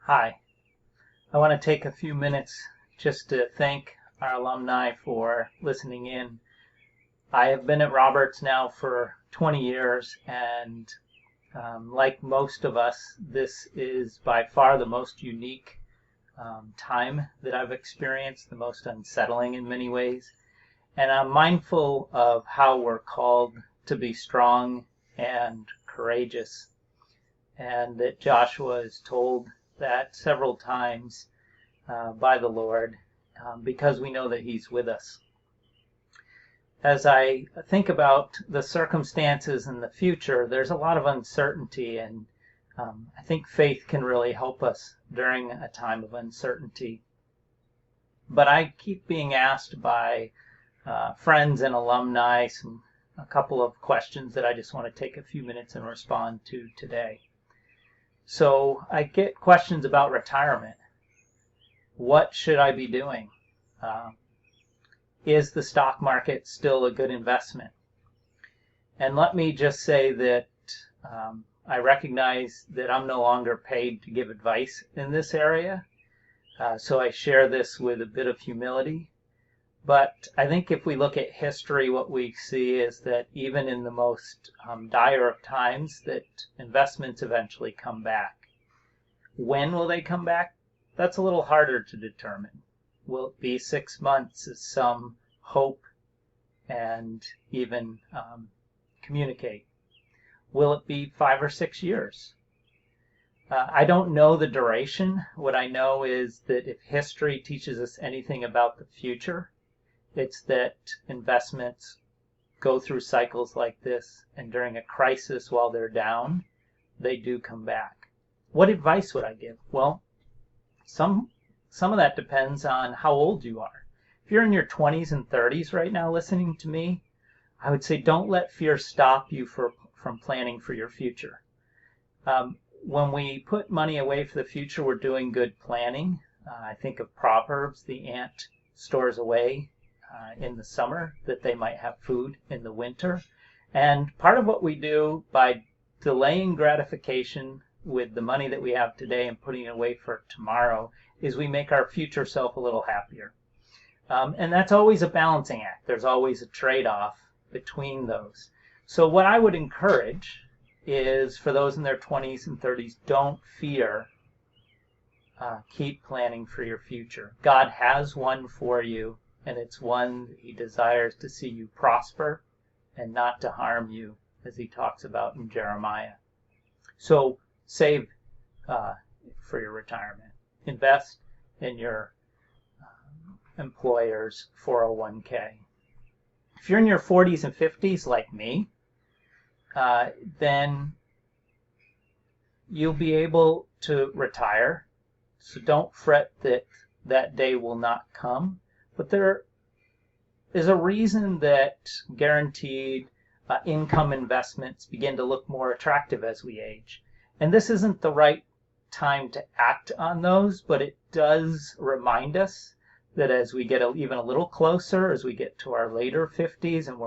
Hi. I want to take a few minutes just to thank our alumni for listening in. I have been at Roberts now for 20 years, and like most of us, this is by far the most unique time that I've experienced, the most unsettling in many ways. And I'm mindful of how we're called to be strong and courageous, and that Joshua is told that several times by the Lord because we know that He's with us. As I think about the circumstances in the future, there's a lot of uncertainty, and I think faith can really help us during a time of uncertainty. But I keep being asked by friends and alumni a couple of questions that I just want to take a few minutes and respond to today. So I get questions about retirement. What should I be doing? Is the stock market still a good investment? And let me just say that I recognize that I'm no longer paid to give advice in this area, so I share this with a bit of humility. But I think if we look at history, what we see is that even in the most dire of times, that investments eventually come back. When will they come back? That's a little harder to determine. Will it be 6 months, as some hope and even communicate? Will it be 5 or 6 years? I don't know the duration. What I know is that if history teaches us anything about the future, it's that investments go through cycles like this, and during a crisis while they're down, they do come back. What advice would I give? Well, some of that depends on how old you are. If you're in your 20s and 30s right now listening to me, I would say don't let fear stop you from planning for your future. When we put money away for the future, we're doing good planning. I think of Proverbs, the ant stores away in the summer that they might have food in the winter. And part of what we do by delaying gratification with the money that we have today and putting it away for tomorrow is we make our future self a little happier. And that's always a balancing act. There's always a trade-off between those. So what I would encourage is for those in their 20s and 30s, don't fear. Keep planning for your future. God has one for you, and it's one that He desires to see you prosper and not to harm you, as He talks about in Jeremiah. So save for your retirement. Invest in your employer's 401k. If you're in your 40s and 50s like me, then you'll be able to retire. So don't fret that that day will not come. But there is a reason that guaranteed income investments begin to look more attractive as we age. And this isn't the right time to act on those, but it does remind us that as we get even a little closer, as we get to our later 50s and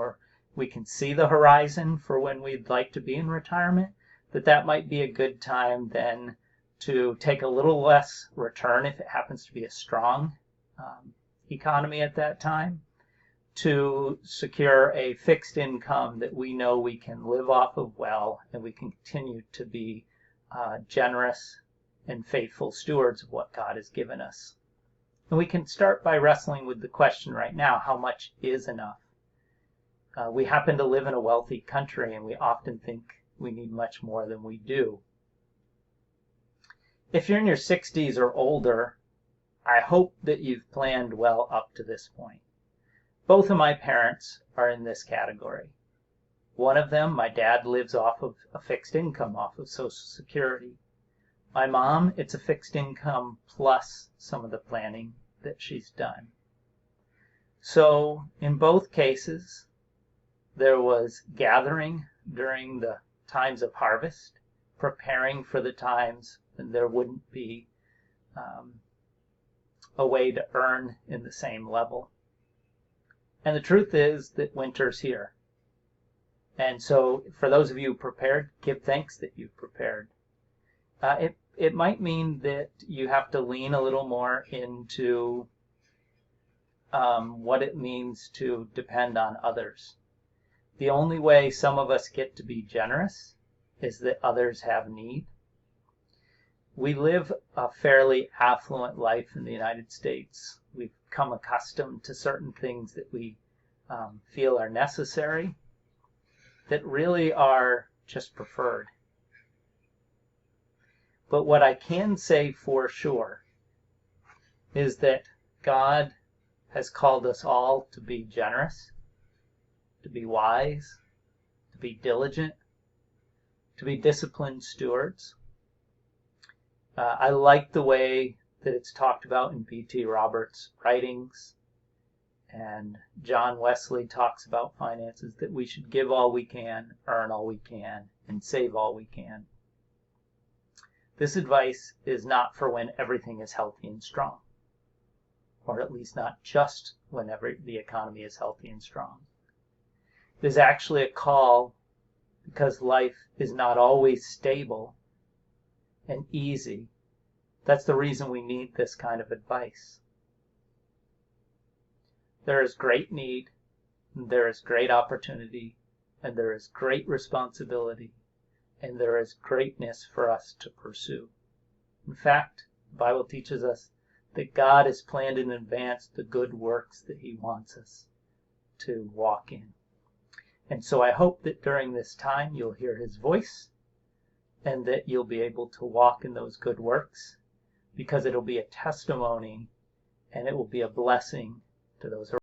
we can see the horizon for when we'd like to be in retirement, that might be a good time then to take a little less return if it happens to be a strong economy at that time, to secure a fixed income that we know we can live off of well, and we can continue to be generous and faithful stewards of what God has given us. And we can start by wrestling with the question right now, how much is enough? We happen to live in a wealthy country, and we often think we need much more than we do. If you're in your 60s or older, I hope that you've planned well up to this point. Both of my parents are in this category. One of them, my dad, lives off of a fixed income, off of Social Security. My mom, it's a fixed income plus some of the planning that she's done. So in both cases, there was gathering during the times of harvest, preparing for the times when there wouldn't be a way to earn in the same level. And the truth is that winter's here. And so for those of you prepared, give thanks that you've prepared. it might mean that you have to lean a little more into what it means to depend on others. The only way some of us get to be generous is that others have need. We live a fairly affluent life in the United States. We've become accustomed to certain things that we feel are necessary that really are just preferred. But what I can say for sure is that God has called us all to be generous, to be wise, to be diligent, to be disciplined stewards. I like the way that it's talked about in B.T. Roberts' writings, and John Wesley talks about finances, that we should give all we can, earn all we can, and save all we can. This advice is not for when everything is healthy and strong, or at least not just whenever the economy is healthy and strong. It is actually a call because life is not always stable and easy. That's the reason we need this kind of advice. There is great need, there is great opportunity, and there is great responsibility, and there is greatness for us to pursue. In fact, the Bible teaches us that God has planned in advance the good works that He wants us to walk in. And so I hope that during this time you'll hear His voice and that you'll be able to walk in those good works, because it'll be a testimony and it will be a blessing to those around you.